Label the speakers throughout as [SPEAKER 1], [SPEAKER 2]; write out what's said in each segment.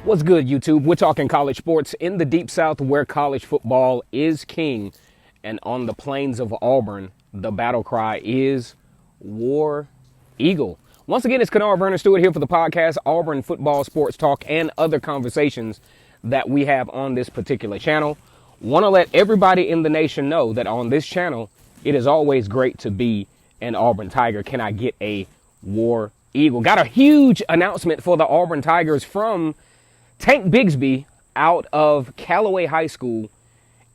[SPEAKER 1] What's good, YouTube? We're talking college sports in the Deep South where college football is king. And on the plains of Auburn, the battle cry is War Eagle. Once again, it's Kennard Vernon Stewart here for the podcast, Auburn Football Sports Talk, and other conversations that we have on this particular channel. Want to let everybody in the nation know that on this channel, it is always great to be an Auburn Tiger. Can I get a War Eagle? Got a huge announcement for the Auburn Tigers from Tank Bigsby out of Callaway High School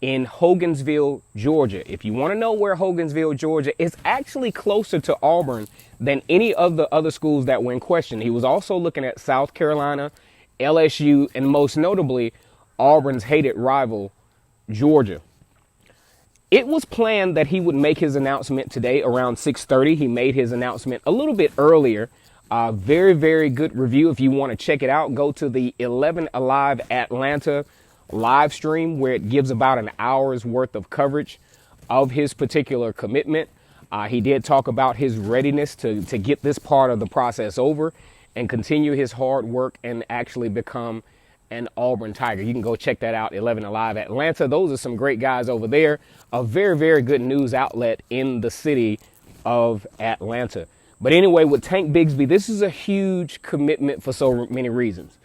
[SPEAKER 1] in Hogansville, Georgia. If you want to know where Hogansville, Georgia is, actually closer to Auburn than any of the other schools that were in question. He was also looking at South Carolina, LSU, and most notably, Auburn's hated rival, Georgia. It was planned that he would make his announcement today around 6:30. He made his announcement a little bit earlier. Very, very good review. If you want to check it out, go to the 11 Alive Atlanta live stream where it gives about an hour's worth of coverage of his particular commitment. He did talk about his readiness to get this part of the process over and continue his hard work and actually become an Auburn Tiger. You can go check that out, 11 Alive Atlanta. Those are some great guys over there. A very, very good news outlet in the city of Atlanta. But anyway, with Tank Bigsby, this is a huge commitment for so many reasons.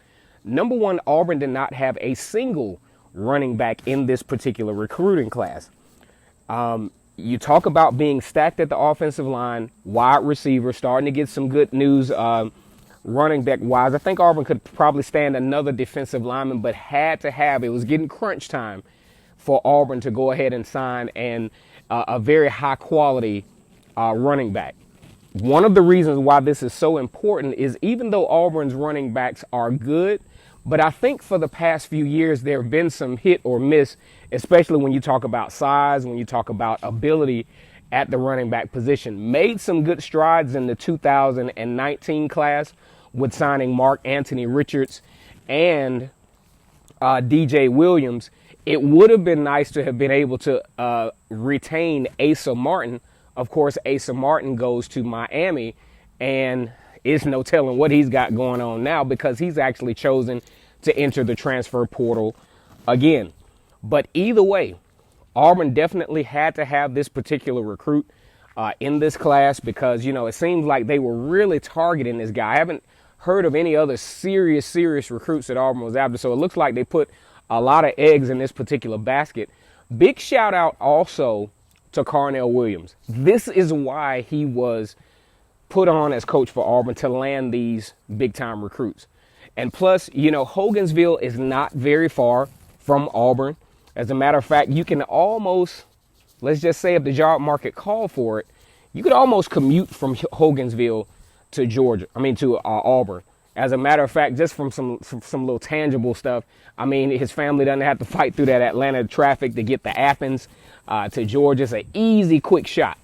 [SPEAKER 1] Number one, Auburn did not have a single running back in this particular recruiting class. You talk about being stacked at the offensive line, wide receiver, starting to get some good news running back wise. I think Auburn could probably stand another defensive lineman, but had to have, it was getting crunch time for Auburn to go ahead and sign a very high quality running back. One of the reasons why this is so important is even though Auburn's running backs are good, but I think for the past few years, there have been some hit or miss, especially when you talk about size, when you talk about ability at the running back position. Made some good strides in the 2019 class with signing Mark Anthony Richards and DJ Williams. It would have been nice to have been able to retain Asa Martin. Of course, Asa Martin goes to Miami, and it's no telling what he's got going on now because he's actually chosen to enter the transfer portal again. But either way, Auburn definitely had to have this particular recruit in this class because, you know, it seems like they were really targeting this guy. I haven't heard of any other serious recruits that Auburn was after, so it looks like they put a lot of eggs in this particular basket. Big shout out also to Carnell Williams. This is why he was put on as coach for Auburn, to land these big-time recruits. And plus, you know, Hogansville is not very far from Auburn. As a matter of fact, you can almost, let's just say if the job market called for it, you could almost commute from Hogansville to to Auburn. As a matter of fact, just from some little tangible stuff, I mean, his family doesn't have to fight through that Atlanta traffic to get to Athens, to Georgia. It's an easy, quick shot.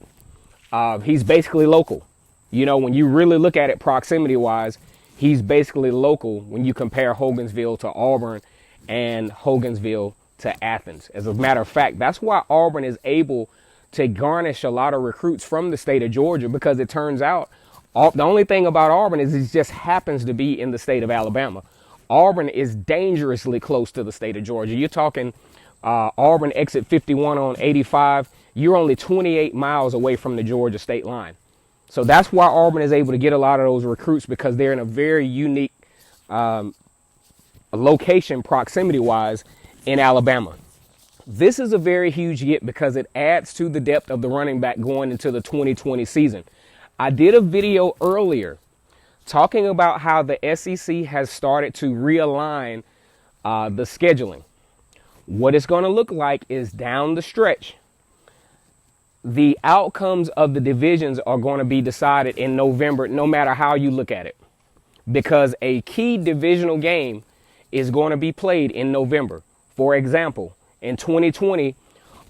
[SPEAKER 1] He's basically local. You know, when you really look at it proximity-wise, he's basically local when you compare Hogansville to Auburn and Hogansville to Athens. As a matter of fact, that's why Auburn is able to garnish a lot of recruits from the state of Georgia, because it turns out the only thing about Auburn is it just happens to be in the state of Alabama. Auburn is dangerously close to the state of Georgia. You're talking Auburn exit 51 on 85. You're only 28 miles away from the Georgia state line. So that's why Auburn is able to get a lot of those recruits, because they're in a very unique location proximity-wise in Alabama. This is a very huge get because it adds to the depth of the running back going into the 2020 season. I did a video earlier talking about how the SEC has started to realign the scheduling. What it's going to look like is down the stretch, the outcomes of the divisions are going to be decided in November, no matter how you look at it, because a key divisional game is going to be played in November. For example, in 2020,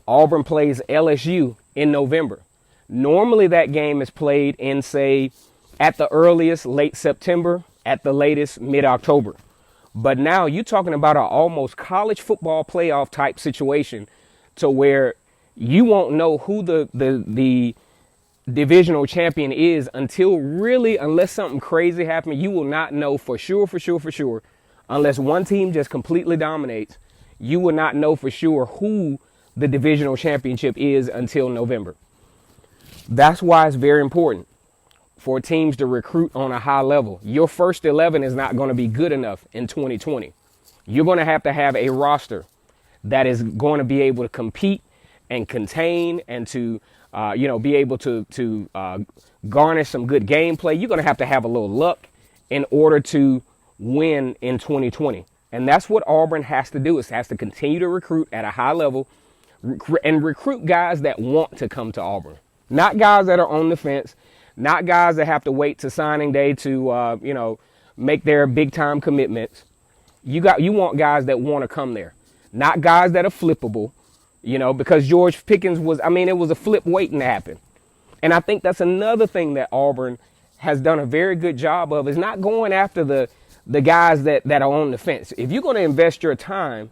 [SPEAKER 1] Auburn plays LSU in November. Normally that game is played in, say, at the earliest, late September, at the latest, mid-October. But now you're talking about an almost college football playoff type situation to where you won't know who the divisional champion is until really, unless something crazy happens, you will not know for sure Unless one team just completely dominates, you will not know for sure who the divisional championship is until November. That's why it's very important for teams to recruit on a high level. Your first 11 is not going to be good enough in 2020. You're going to have a roster that is going to be able to compete and contain and to, be able to garnish some good gameplay. You're going to have a little luck in order to win in 2020. And that's what Auburn has to do. It has to continue to recruit at a high level and recruit guys that want to come to Auburn. Not guys that are on the fence, not guys that have to wait to signing day to, make their big time commitments. You want guys that want to come there, not guys that are flippable, because George Pickens it was a flip waiting to happen. And I think that's another thing that Auburn has done a very good job of, is not going after the guys that are on the fence. If you're going to invest your time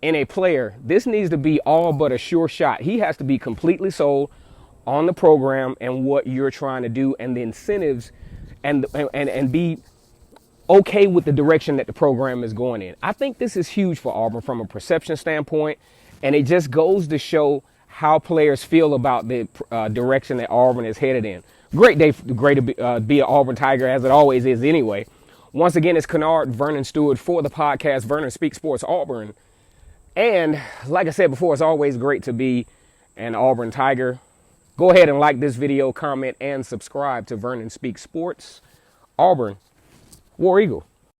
[SPEAKER 1] in a player, this needs to be all but a sure shot. He has to be completely sold on the program and what you're trying to do and the incentives and be okay with the direction that the program is going in. I think this is huge for Auburn from a perception standpoint, and it just goes to show how players feel about the direction that Auburn is headed in. Great to be an Auburn Tiger, as it always is anyway. Once again, it's Kennard Vernon Stewart for the podcast Vernon Speaks Sports Auburn. And like I said before, it's always great to be an Auburn Tiger. Go ahead and like this video, comment, and subscribe to Vernon Speaks Sports Auburn. War Eagle.